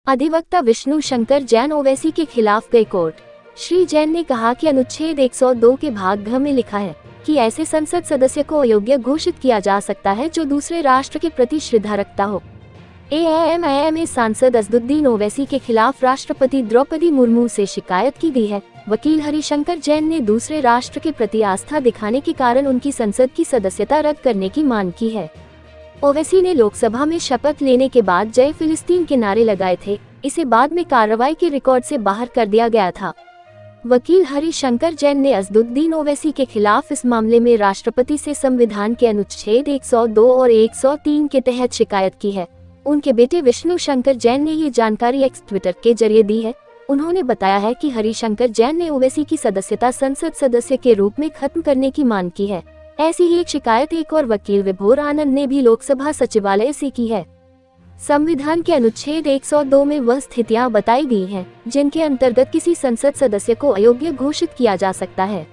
अधिवक्ता विष्णु शंकर जैन ओवैसी के खिलाफ गए कोर्ट। श्री जैन ने कहा कि अनुच्छेद 102 के भाग घ में लिखा है कि ऐसे संसद सदस्य को अयोग्य घोषित किया जा सकता है जो दूसरे राष्ट्र के प्रति श्रद्धा रखता हो। एआईएमआईएम सांसद असदुद्दीन ओवैसी के खिलाफ राष्ट्रपति द्रौपदी मुर्मू से शिकायत की गई है। वकील हरिशंकर जैन ने दूसरे राष्ट्र के प्रति आस्था दिखाने के कारण उनकी संसद की सदस्यता रद्द करने की मांग की है। ओवैसी ने लोकसभा में शपथ लेने के बाद जय फिलिस्तीन के नारे लगाए थे। इसे बाद में कार्रवाई के रिकॉर्ड से बाहर कर दिया गया था। वकील हरिशंकर जैन ने असदुद्दीन ओवैसी के खिलाफ इस मामले में राष्ट्रपति से संविधान के अनुच्छेद 102 और 103 के तहत शिकायत की है। उनके बेटे विष्णु शंकर जैन ने ये जानकारी एक्स ट्विटर के जरिए दी है। उन्होंने बताया है कि हरिशंकर जैन ने ओवैसी की सदस्यता संसद सदस्य के रूप में खत्म करने की मांग की है। ऐसी ही एक शिकायत एक और वकील विभोर आनंद ने भी लोकसभा सचिवालय से की है। संविधान के अनुच्छेद 102 में वह स्थितियां बताई गई हैं, जिनके अंतर्गत किसी संसद सदस्य को अयोग्य घोषित किया जा सकता है।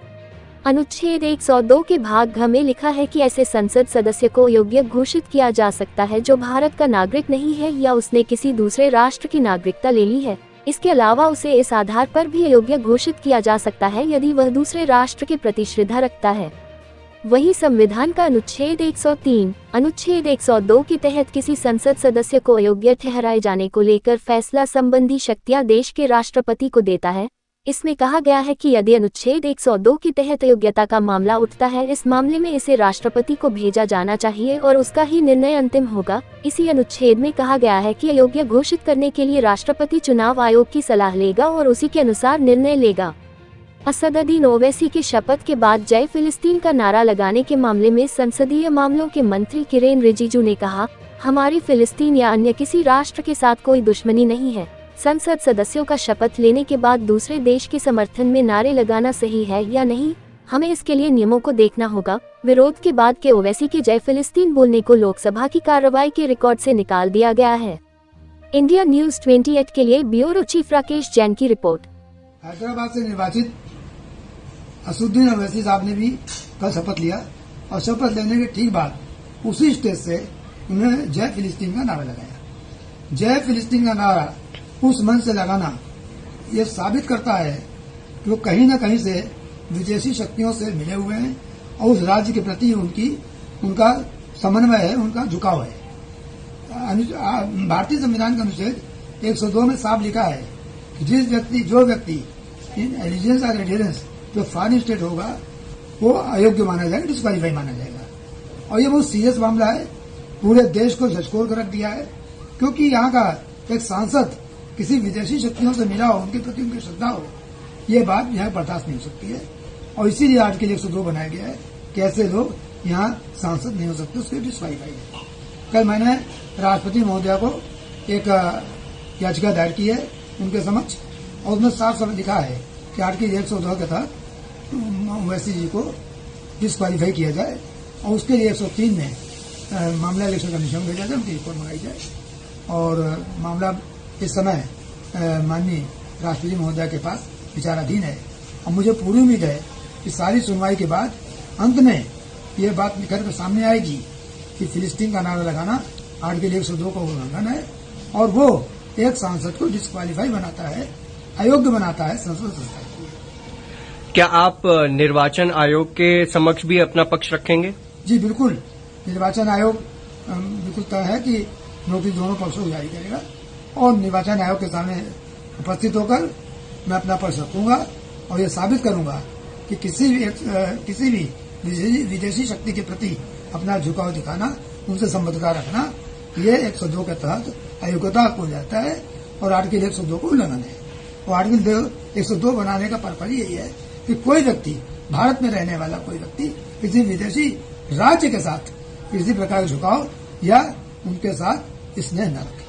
अनुच्छेद 102 के भाग घ में लिखा है कि ऐसे संसद सदस्य को अयोग्य घोषित किया जा सकता है जो भारत का नागरिक नहीं है या उसने किसी दूसरे राष्ट्र की नागरिकता ले ली है। इसके अलावा उसे इस आधार पर भी अयोग्य घोषित किया जा सकता है यदि वह दूसरे राष्ट्र के प्रति श्रद्धा रखता है। वहीं संविधान का अनुच्छेद 103, अनुच्छेद 102 के तहत किसी संसद सदस्य को अयोग्य ठहराए जाने को लेकर फैसला संबंधी शक्तियां देश के राष्ट्रपति को देता है। इसमें कहा गया है कि यदि अनुच्छेद 102 के तहत अयोग्यता का मामला उठता है, इस मामले में इसे राष्ट्रपति को भेजा जाना चाहिए और उसका ही निर्णय अंतिम होगा। इसी अनुच्छेद में कहा गया है कि अयोग्य घोषित करने के लिए राष्ट्रपति चुनाव आयोग की सलाह लेगा और उसी के अनुसार निर्णय लेगा। असदुद्दीन ओवैसी की शपथ के बाद जय फिलिस्तीन का नारा लगाने के मामले में संसदीय मामलों के मंत्री किरेन रिजिजू ने कहा, हमारी फिलिस्तीन या अन्य किसी राष्ट्र के साथ कोई दुश्मनी नहीं है। संसद सदस्यों का शपथ लेने के बाद दूसरे देश के समर्थन में नारे लगाना सही है या नहीं, हमें इसके लिए नियमों को देखना होगा। विरोध के बाद के ओवैसी के जय फिलिस्तीन बोलने को लोकसभा की कार्रवाई के रिकॉर्ड से निकाल दिया गया है। इंडिया न्यूज 28 के लिए ब्यूरो चीफ राकेश जैन की रिपोर्ट। हैदराबाद से निर्वाचित असदुद्दीन ओवैसी साहब ने भी कल शपथ लिया और शपथ लेने के ठीक बाद उसी स्टेज से उन्होंने जय फिलिस्तीन का नारा लगाया। जय फिलिस्तीन का नारा उस मंच से लगाना ये साबित करता है कि वो कहीं न कहीं से विदेशी शक्तियों से मिले हुए हैं और उस राज्य के प्रति उनका समन्वय है, उनका झुकाव है। भारतीय संविधान के अनुच्छेद 102 में साफ लिखा है कि जो व्यक्ति इन एलिजेंस और एडियरेंस जो फॉरेन स्टेट होगा वो अयोग्य माना जाएगा, डिस्क्वालीफाई माना जाएगा। और ये बहुत सीरियस मामला है, पूरे देश को झकझोर कर रख दिया है, क्योंकि यहाँ का एक सांसद किसी विदेशी शक्तियों से मिला हो, उनके प्रति उनकी श्रद्धा हो, ये बात यहाँ बर्दाश्त नहीं हो सकती है। और इसीलिए आर्टिकल 102 बनाया गया है कि ऐसे लोग यहाँ सांसद नहीं हो सकते, उसके डिस्क्वालीफाई है। कल मैंने राष्ट्रपति महोदया को एक याचिका दायर की है उनके समक्ष, और उसमें साफ साफ लिखा है कि आर्टिकल 102 के तहत ओवैसी जी को डिस्क्वालीफाई किया जाए और उसके लिए 103 में मामला इलेक्शन कमीशन में भेजा जाए, उनकी रिपोर्ट मंगाई जाए। और मामला इस समय माननीय राष्ट्रपति महोदया के पास विचाराधीन है और मुझे पूरी उम्मीद है कि सारी सुनवाई के बाद अंत में ये बात निकल कर सामने आएगी कि फिलिस्तीन का नारा लगाना आर्टिकल 102 का उल्लंघन है और वो एक सांसद को डिस्क्वालीफाई बनाता है, अयोग्य बनाता है संसद सदस्य। क्या आप निर्वाचन आयोग के समक्ष भी अपना पक्ष रखेंगे? जी बिल्कुल, निर्वाचन आयोग बिल्कुल तय है कि नोटिस दोनों पक्षों को जारी करेगा और निर्वाचन आयोग के सामने उपस्थित होकर मैं अपना पक्ष रखूंगा और ये साबित करूंगा कि किसी भी विदेशी शक्ति के प्रति अपना झुकाव दिखाना, उनसे संबद्धता रखना, ये 102 के तहत अयोग्यता हो जाता है और आर्टिकल 102 को उल्लंघन है। और आर्टिकल 102 बनाने का पर्पज यही है कि कोई व्यक्ति, भारत में रहने वाला कोई व्यक्ति किसी विदेशी राज्य के साथ किसी प्रकार का झुकाव या उनके साथ स्नेह न रखे।